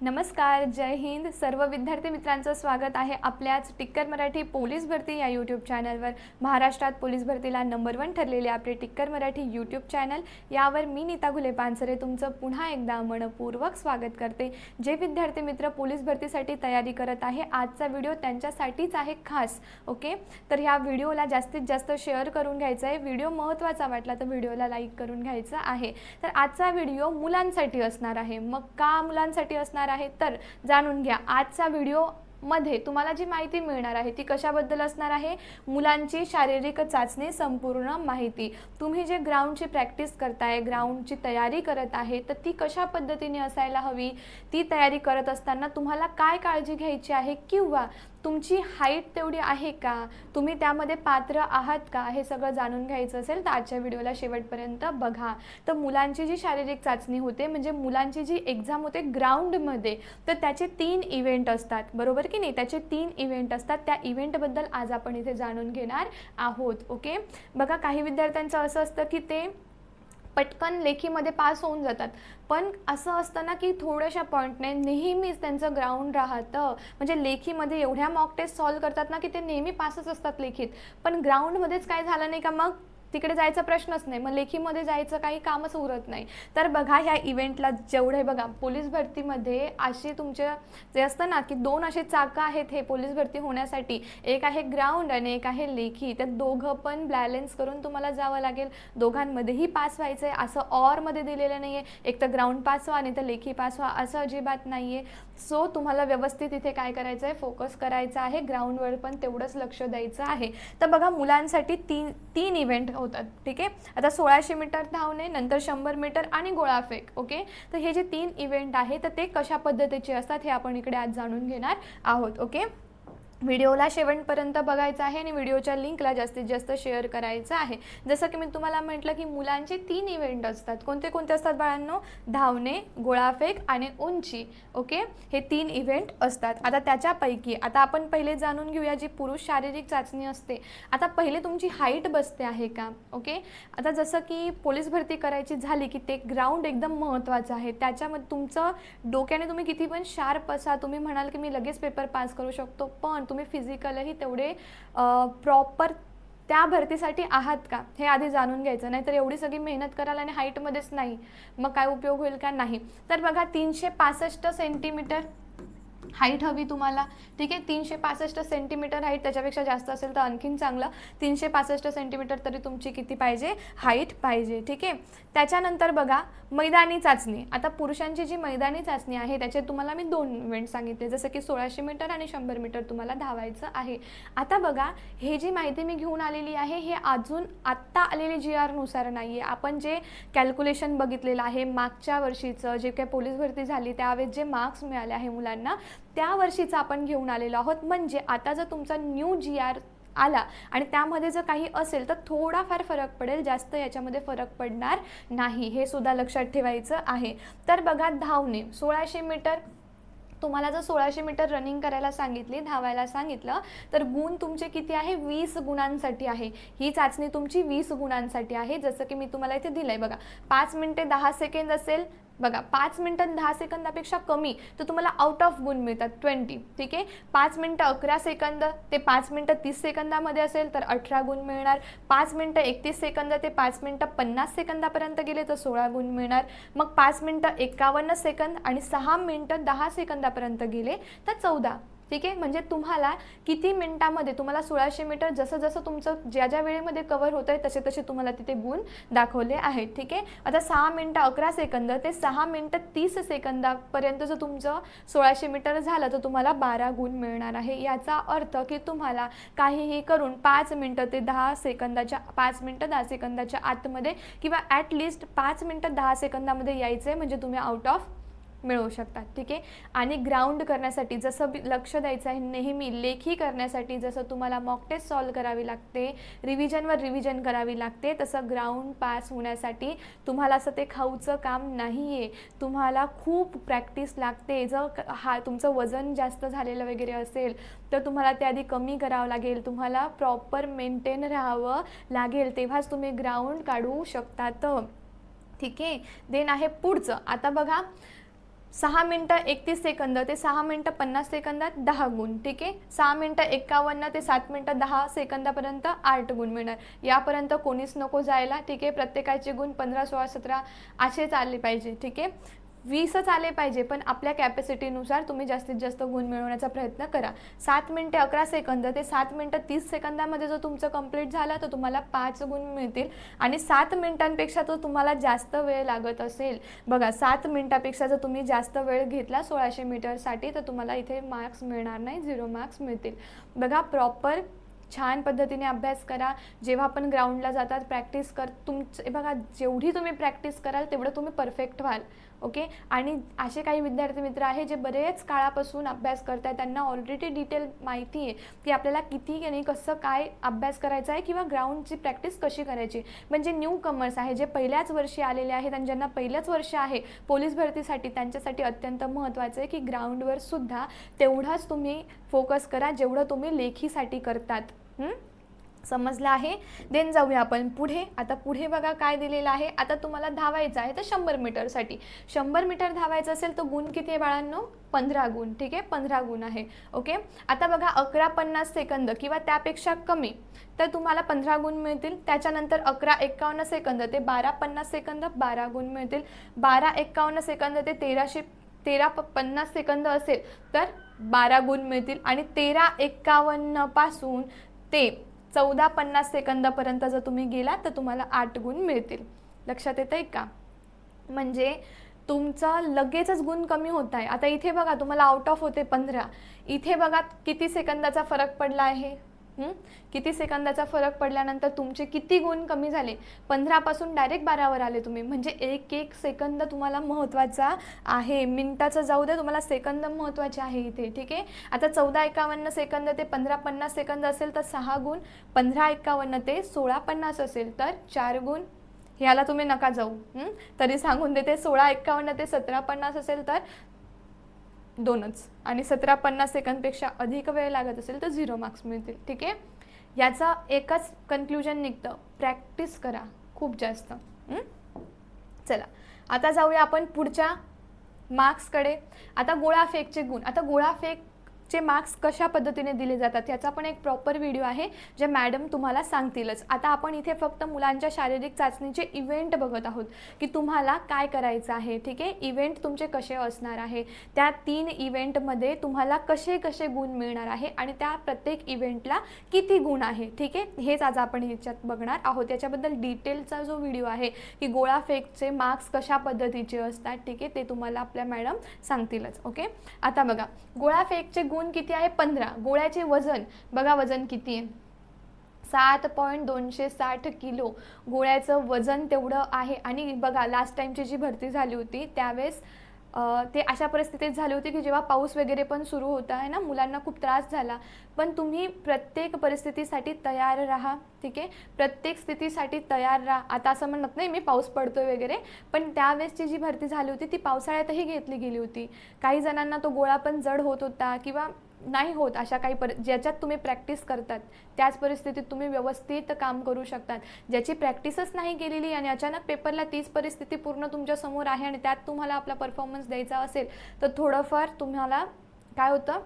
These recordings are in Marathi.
नमस्कार, जय हिंद. सर्व विद्यार्थी मित्रांचं स्वागत आहे आपल्याच टिक्कर मराठी पोलीस भरती या यूट्यूब चॅनलवर. महाराष्ट्रात पोलीस भरतीला नंबर 1 ठरलेले आपले टिक्कर मराठी यूट्यूब चॅनल यावर मी नीता घुले पानसरे तुमचं पुन्हा एकदा मनपूर्वक स्वागत करते. जे विद्यार्थी मित्र पोलीस भरतीसाठी तयारी करत आहे, आजचा व्हिडिओ त्यांच्यासाठीच आहे खास. ओके, तर ह्या व्हिडिओला जास्तीत जास्त शेअर करून घ्यायचं आहे. व्हिडिओ महत्त्वाचा वाटला तर व्हिडिओला लाईक करून घ्यायचं आहे. तर आजचा व्हिडिओ मुलांसाठी असणार आहे. मग का मुलांसाठी असणार आहे तर जाणून घ्या. आजचा व्हिडिओ मध्ये तुम्हाला जी माहिती मिळणार आहे ती कशाबद्दल असणार आहे? मुलांची शारीरिक चाचणी संपूर्ण माहिती. तुम्ही जे ग्राउंडची प्रॅक्टिस करताय, ग्राउंडची तयारी करत आहे, तर ती कशा पद्धतीने असायला हवी, ती तयारी करत असताना तुम्हाला काय काळजी घ्यायची आहे, किंवा तुमची हाईट तेवढी आहे का, तुम्ही त्यामध्ये पात्र आहात का, हे सगळं जाणून घ्यायचं असेल तर आजच्या व्हिडिओला शेवटपर्यंत बघा. तर मुलांची जी शारीरिक चाचणी होते, म्हणजे मुलांची जी एक्झाम होते ग्राउंडमध्ये, तर त्याचे 3 इव्हेंट असतात, बरोबर की नाही? त्याचे 3 इव्हेंट असतात. त्या इव्हेंटबद्दल आज आपण इथे जाणून घेणार आहोत. ओके, बघा, काही विद्यार्थ्यांचं असं असतं की ते पटकन लेखीमध्ये पास होऊन जातात, पण असं असतं ना की थोड्याशा पॉईंटने नेहमीच त्यांचं ग्राउंड राहतं. म्हणजे लेखीमध्ये एवढ्या मॉक टेस्ट सॉल्व करतात ना की ते नेहमी पासच असतात लेखीत, पण ग्राउंडमध्येच काय झालं नाही का, मग तिकडे जायचा प्रश्नच नाही, मग लेखीमध्ये जायचं काही कामच उरत नाही. तर बघा, ह्या इव्हेंटला जेवढे बघा पोलीस भरतीमध्ये असे तुमचे जे असतं ना की 2 असे चाकं आहेत हे पोलीस भरती होण्यासाठी, एक आहे ग्राउंड आणि एक आहे लेखी. तर दोघं पण बॅलन्स करून तुम्हाला जावं लागेल. दोघांमध्येही पास व्हायचं आहे, असं ऑरमध्ये दिलेलं नाही आहे एक तर ग्राउंड पास व्हा आणि तर लेखी पास व्हा, असं अजिबात नाही आहे. सो तुम्हाला व्यवस्थित इथे काय करायचं आहे, फोकस करायचा आहे, ग्राउंडवर पण तेवढंच लक्ष द्यायचं आहे. तर बघा, मुलांसाठी तीन इव्हेंट होतात. ठीक आहे, आता 1600 मीटर धावणे, नंतर 100 मीटर आणि गोळाफेक. ओके, तर हे जे 3 इव्हेंट आहे तर ते कशा पद्धतीचे असतात हे आपण इकडे आज जाणून घेणार आहोत. ओके, व्हिडिओला शेवटपर्यंत बघायचं आहे आणि व्हिडिओच्या लिंकला जास्तीत जास्त शेअर करायचं आहे. जसं की मी तुम्हाला म्हटलं की मुलांचे 3 इव्हेंट असतात. कोणते कोणते असतात बाळांनो? धावणे, गोळाफेक आणि उंची. ओके, हे 3 इव्हेंट असतात. आता त्याच्यापैकी आता आपण पहिले जाणून घेऊया जी पुरुष शारीरिक चाचणी असते. आता पहिले तुमची हाईट बसते आहे का? ओके, आता जसं की पोलीस भरती करायची झाली की ते ग्राउंड एकदम महत्त्वाचं आहे. त्याच्यामध्ये तुमचं डोक्याने तुम्ही किती पण शार्प असा, तुम्ही म्हणाल की मी लगेच पेपर पास करू शकतो, पण तुम्ही फिजिकलही तेवढे प्रॉपर त्या भरतीसाठी आहात का हे आधी जाणून घ्यायचं. नाहीतर एवढी सगळी मेहनत कराल आणि हाईटमध्येच नाही, मग काय उपयोग होईल का? नाही. तर बघा, 365 सेंटीमीटर हाईट हवी तुम्हाला. ठीक आहे, 365 सेंटीमीटर हाईट, त्याच्यापेक्षा जास्त असेल तर आणखीन चांगलं. 365 सेंटीमीटर तरी तुमची किती पाहिजे? हाईट पाहिजे. ठीक आहे, त्याच्यानंतर बघा मैदानी चाचणी. आता पुरुषांची जी मैदानी चाचणी आहे त्याचे तुम्हाला मी 2 इव्हेंट सांगितले, जसं की 1600 मीटर आणि 100 मीटर तुम्हाला धावायचं आहे. आता बघा, हे जी माहिती मी घेऊन आलेली आहे हे अजून आत्ता आलेली GR नुसार नाही आहे. आपण जे कॅल्क्युलेशन बघितलेलं आहे मागच्या वर्षीचं, जे काही पोलीस भरती झाली त्यावेळेस जे मार्क्स मिळाले आहे मुलांना, त्या वर्षीचं आपण घेऊन आलेलो आहोत. म्हणजे आता जर तुमचा न्यू GR आला आणि त्यामध्ये जर काही असेल तर थोडाफार फरक पडेल, जास्त याच्यामध्ये फरक पडणार नाही, हे सुद्धा लक्षात ठेवायचं आहे. तर बघा, धावणे 1600 मीटर, तुम्हाला जर 1600 मीटर रनिंग करायला सांगितली, धावायला सांगितलं, तर गुण तुमचे किती आहे? 20 गुणांसाठी आहे. ही चाचणी तुमची 20 गुणांसाठी आहे. जसं की मी तुम्हाला इथे दिलंय बघा, 5 मिनिटे 10 सेकंद असेल, बघा 5 मिनिटं 10 सेकंदापेक्षा कमी तर तुम्हाला आउट ऑफ गुण मिळतात 20. ठीक आहे, 5 मिनिटं 11 सेकंद ते 5 मिनिटं 30 सेकंदामध्ये असेल तर 18 गुण मिळणार. 5 मिनिटं 31 सेकंद ते 5 मिनिटं 50 सेकंदापर्यंत गेले तर 16 गुण मिळणार. मग 5 मिनिटं 51 सेकंद आणि 6 मिनिटं 10 सेकंदापर्यंत गेले तर 14. ठीक आहे, म्हणजे तुम्हाला किती मिनिटामध्ये तुम्हाला 1600 मीटर जसं जसं तुमचं ज्या ज्या वेळेमध्ये कव्हर होतं आहे तसे तसे तुम्हाला तिथे गुण दाखवले आहेत. ठीक आहे, आता 6 मिनिटं 11 सेकंद ते 6 मिनिटं 30 सेकंदापर्यंत जर तुमचं 1600 मीटर झालं तर तुम्हाला 12 गुण मिळणार आहे. याचा अर्थ की तुम्हाला काहीही करून 5 मिनिटं ते 10 सेकंदाच्या 5 मिनिटं 10 सेकंदाच्या आतमध्ये किंवा ॲटलिस्ट 5 मिनिटं 10 सेकंदामध्ये यायचं आहे, म्हणजे तुम्ही आउट ऑफ मिळवू शकतात. ठीक आहे, आणि ग्राउंड करण्यासाठी जसं लक्ष द्यायचं आहे नेहमी, लेखी करण्यासाठी जसं तुम्हाला मॉक टेस्ट सॉल्व करावी लागते, रिव्हिजनवर रिव्हिजन करावी लागते, तसं ग्राउंड पास होण्यासाठी तुम्हाला असं ते खाऊचं काम नाही आहे. तुम्हाला खूप प्रॅक्टिस लागते. जर तुमचं वजन जास्त झालेलं वगैरे असेल तर तुम्हाला ते आधी कमी करावं लागेल, तुम्हाला प्रॉपर मेंटेन राहावं लागेल, तेव्हाच तुम्ही ग्राउंड काढू शकतात. ठीक आहे, देन आहे पुढचं. आता बघा, 6 मिनटं 31 सेकंद ते 6 मिनटं 50 सेकंदात 10 गुण, ठीक आहे. 6 मिनटं 51 ते 7 मिनटं 10 सेकंदापर्यंत 8 गुण मिळणार. यापर्यंत कोणीच नको जायला, ठीक आहे. प्रत्येकाचे गुण 15, 16, 17 असेच आले पाहिजे, ठीक आहे. 20च आले पाहिजे, पण आपल्या कॅपॅसिटीनुसार तुम्ही जास्तीत जास्त गुण मिळवण्याचा प्रयत्न करा. 7 मिनटे 11 सेकंद ते 7 मिनटं 30 सेकंदामध्ये जर तुमचं कंप्लीट झालं तर तुम्हाला 5 गुण मिळतील. आणि 7 मिनिटांपेक्षा तो तुम्हाला जास्त वेळ लागत असेल, बघा 7 मिनिटापेक्षा जर तुम्ही जास्त वेळ घेतला 1600 मीटरसाठी तर तुम्हाला इथे मार्क्स मिळणार नाही, 0 मार्क्स मिळतील. बघा प्रॉपर छान पद्धतीने अभ्यास करा. जेव्हा आपण ग्राउंडला जातात प्रॅक्टिस तुमचे बघा जेवढी तुम्ही प्रॅक्टिस कराल तेवढं तुम्ही परफेक्ट व्हाल, ओके. आणि असे काही विद्यार्थी मित्र आहे जे बरेच काळापासून अभ्यास करत आहेत, त्यांना ऑलरेडी डिटेल माहिती आहे की आपल्याला किती आणि कसं काय अभ्यास करायचा आहे किंवा ग्राउंडची प्रॅक्टिस कशी करायची. म्हणजे न्यू कमर्स आहे, जे पहिल्याच वर्षी आलेले आहेत आणि ज्यांना पहिल्याच वर्ष आहे पोलीस भरतीसाठी, त्यांच्यासाठी अत्यंत महत्त्वाचं आहे की ग्राउंडवर सुद्धा तेवढाच तुम्ही फोकस करा जेवढं तुम्ही लेखीसाठी करतात. समजलं आहे. देन जाऊया आपण पुढे. आता पुढे बघा काय दिलेलं आहे. आता तुम्हाला धावायचं आहे तर 100 मीटरसाठी 100 मीटर धावायचं असेल तर गुण किती आहे बाळांनो? 15 गुण, ठीक आहे. 15 गुण आहे, ओके. आता बघा 11:50 सेकंद किंवा त्यापेक्षा कमी तर तुम्हाला 15 गुण मिळतील. त्याच्यानंतर 11:51 सेकंद ते 12:50 सेकंद 12 गुण मिळतील. 12:51 सेकंद ते 13:50 सेकंद असेल तर 12 गुण मिळतील. आणि 13:51 पासून ते 14:50 सेकंदापर्यंत जर तुम्ही गेला तर तुम्हाला 8 गुण मिळतील. लक्षात येतंय का? म्हणजे तुमचं लगेचच गुण कमी होत आहे. आता इथे बघा तुम्हाला आउट ऑफ होते 15, इथे बघा किती सेकंदाचा फरक पडला आहे. किती सेकंदाचा फरक पडल्यानंतर तुमचे किती गुण कमी झाले? 15 पासून डायरेक्ट 12वर आले तुम्ही. म्हणजे एक एक सेकंद तुम्हाला महत्त्वाचा आहे. मिनिटाचं जाऊ दे, तुम्हाला सेकंद महत्त्वाचे आहे इथे, ठीक आहे. आता 14:51 सेकंद ते 15:50 सेकंद असेल तर 6 गुण. 15:51 ते 16:50 असेल तर 4 गुण. ह्याला तुम्ही नका जाऊ, तरी सांगून देते. 16:51 ते 17:50 असेल तर 2च. आणि 17:50 सेकंदपेक्षा अधिक वेळ लागत असेल तर 0 मार्क्स मिळतील, ठीक आहे. याचा एकच कन्क्लुजन निघतं, प्रॅक्टिस करा खूप जास्त. चला आता जाऊया आपण पुढच्या मार्क्सकडे. आता गोळाफेकचे गुण. आता गोळाफेकचे मार्क्स कशा पद्धतीने दिले जातात याचा पण एक प्रॉपर व्हिडिओ आहे जे मॅडम तुम्हाला सांगतीलच. आता आपण इथे फक्त मुलांच्या शारीरिक चाचणीचे इव्हेंट बघत आहोत की तुम्हाला काय करायचं आहे, ठीक आहे. इव्हेंट तुमचे कसे असणार आहे, त्या 3 इव्हेंटमध्ये तुम्हाला कसे कसे गुण मिळणार आहे आणि त्या प्रत्येक इव्हेंटला किती गुण आहे, ठीक आहे. हेच आज आपण ह्याच्यात बघणार आहोत. याच्याबद्दल डिटेलचा जो व्हिडिओ आहे की गोळाफेकचे मार्क्स कशा पद्धतीचे असतात, ठीक आहे, ते तुम्हाला आपल्या मॅडम सांगतीलच, ओके. आता बघा गोळाफेकचे गुण किती आहे? 15. गोळ्याचे वजन बघा, वजन किती आहे? 7.260 किलो गोळ्याचं वजन तेवढं आहे. आणि बघा लास्ट टाइमची जी भरती झाली होती त्यावेळेस ते अशा परिस्थितीत झाली होती की जेव्हा पाऊस वगैरे पण सुरू होता आहे ना, मुलांना खूप त्रास झाला. पण तुम्ही प्रत्येक परिस्थितीसाठी तयार राहा, ठीक आहे. प्रत्येक स्थितीसाठी तयार राहा. आता असं म्हणत नाही मी पाऊस पडतोय वगैरे, पण त्यावेळेसची जी भरती झाली होती ती पावसाळ्यातही घेतली गेली होती. काही जणांना तो गोळा पण जड होत होता किंवा नाही होत. अशा काही ज्याच्यात तुम्ही प्रॅक्टिस करतात त्याच परिस्थितीत तुम्ही व्यवस्थित काम करू शकतात. ज्याची प्रॅक्टिसच नाही केलेली आणि अचानक पेपरला तीच परिस्थिती पूर्ण तुमच्या समोर आहे आणि त्यात तुम्हाला आपला परफॉर्मन्स द्यायचा असेल तर थोडंफार तुम्हाला काय होतं,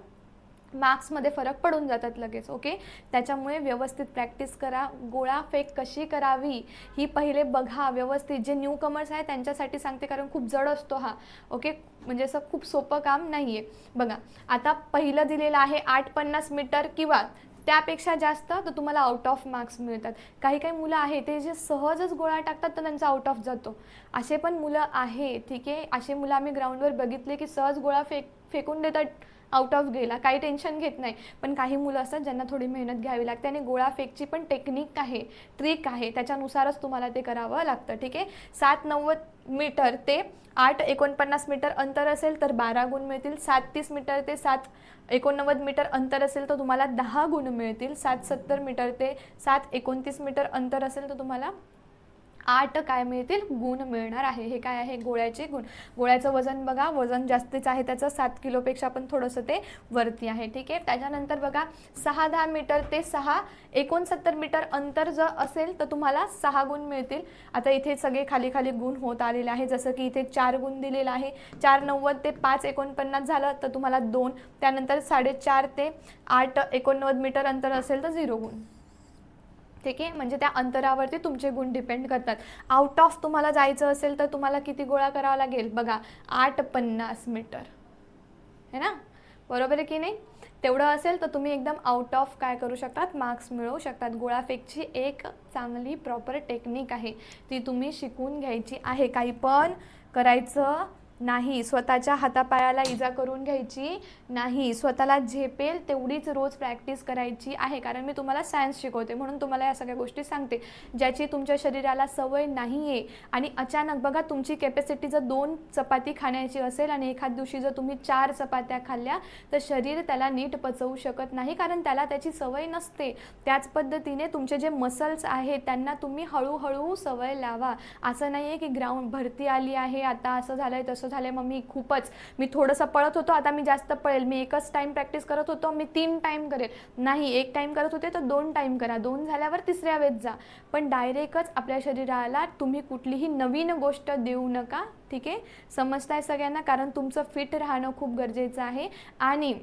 मार्क्समध्ये फरक पडून जातात लगेच, ओके. त्याच्यामुळे व्यवस्थित प्रॅक्टिस करा. गोळाफेक कशी करावी ही पहिले बघा व्यवस्थित. जे न्यू कमर्स आहे त्यांच्यासाठी सांगते कारण खूप जड असतो हा, ओके. म्हणजे असं खूप सोपं काम नाही आहे. बघा आता पहिलं दिलेलं आहे 8:50 मीटर किंवा त्यापेक्षा जास्त तर तुम्हाला आउट ऑफ मार्क्स मिळतात. काही काही मुलं आहे ते जे सहजच गोळा टाकतात तर त्यांचा आउट ऑफ जातो. असे पण मुलं आहे, ठीक आहे. असे मुलं आम्ही ग्राउंडवर बघितले की सहज गोळा फेकून देतात, आउट ऑफ गेला, काही टेन्शन घेत नाही. पण काही मुलं असतात ज्यांना थोडी मेहनत घ्यावी लागते आणि गोळाफेकची पण टेक्निक आहे, ट्रिक आहे, त्याच्यानुसारच तुम्हाला ते करावं लागतं, ठीक आहे. 7:90 मीटर ते 8:49 मीटर अंतर असेल तर 12 गुण मिळतील. 7:30 मीटर ते 7:89 मीटर अंतर असेल तर तुम्हाला 10 गुण मिळतील. 7:70 मीटर ते 7:29 मीटर अंतर असेल तर तुम्हाला 8 काय मिळतील गुण मिळणार आहे. हे काय आहे गोळ्याचे गुण. गोळ्याचं वजन बघा, वजन जास्तीच आहे त्याचं 7 किलोपेक्षा पण थोडंसं ते वरती आहे. ठीक आहे. त्याच्यानंतर बघा 6-10 मीटर ते 69 मीटर अंतर जर असेल तर तुम्हाला 6 गुण मिळतील. आता इथे सगळे खाली खाली गुण होत आलेले आहे. जसं की इथे 4 गुण दिलेला आहे. 4,90 ते 5,49 झालं तर तुम्हाला 2. त्यानंतर 4.5 ते 8,89 मीटर अंतर असेल तर 0 गुण. ठीक आहे. म्हणजे त्या अंतरावरती तुमचे गुण डिपेंड करतात. आउट ऑफ तुम्हाला जायचं असेल तर तुम्हाला किती गोळा करावा लागेल बघा, 850 मीटर है ना, बरोबर आहे की नाही. तेवढं असेल तर तुम्ही एकदम आउट ऑफ काय करू शकतात, मार्क्स मिळवू शकतात. गोळाफेकची एक चांगली प्रॉपर टेक्निक आहे, ती तुम्ही शिकून घ्यायची आहे. काही पण करायचं नाही, स्वतःच्या हातापायाला इजा करून घ्यायची नाही, स्वतःला झेपेल तेवढीच रोज प्रॅक्टिस करायची आहे. कारण मी तुम्हाला सायन्स शिकवते म्हणून तुम्हाला या सगळ्या गोष्टी सांगते ज्याची तुमच्या शरीराला सवय नाही आहे. आणि अचानक बघा तुमची कॅपॅसिटी जर 2 चपाती खाण्याची असेल आणि एखाद दिवशी जर तुम्ही 4 चपात्या खाल्ल्या तर शरीर त्याला नीट पचवू शकत नाही, कारण त्याला त्याची सवय नसते. त्याच पद्धतीने तुमचे जे मसल्स आहेत त्यांना तुम्ही हळूहळू सवय लावा. असं नाही आहे की ग्राउंड भरती आली आहे आता असं झालंय तसं झाले मग मी थोडंसं पळत होतो आता मी जास्त पळेल, मी एकच टाइम प्रॅक्टिस करत होतो मी 3 टाइम करेल. नाही, 1 टाइम करत होते तर 2 टाइम करा, 2 झाल्यावर 3ऱ्या वेळेस जा. पण डायरेक्टच आपल्या शरीराला तुम्ही कुठलीही नवीन गोष्ट देऊ नका. ठीक आहे, समजताय सगळ्यांना. कारण तुमचं फिट राहणं खूप गरजेचं आहे आणि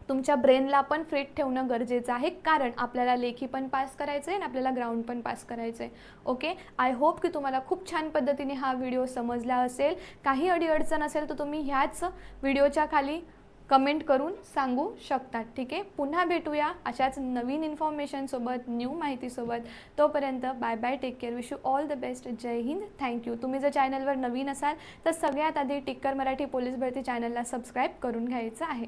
तुमच्या ब्रेनला पण फिट ठेवणं गरजेचं आहे, कारण आपल्याला लेखी पण पास करायचं आहे आणि आपल्याला ग्राउंड पण पास करायचं आहे. ओके, आय होप की तुम्हाला खूप छान पद्धतीने हा व्हिडिओ समजला असेल. काही अडीअडचण असेल तर तुम्ही ह्याच व्हिडिओच्या खाली कमेंट करून सांगू शकतात. ठीक आहे, पुन्हा भेटूया अशाच नवीन इन्फॉर्मेशनसोबत, न्यू माहितीसोबत. तोपर्यंत bye bye, take care, wish you all the best. जय हिंद, थँक्यू. तुम्ही जर चॅनलवर नवीन असाल तर सगळ्यात आधी टिक्कर मराठी पोलीस भरती चॅनलला सबस्क्राईब करून घ्यायचं आहे.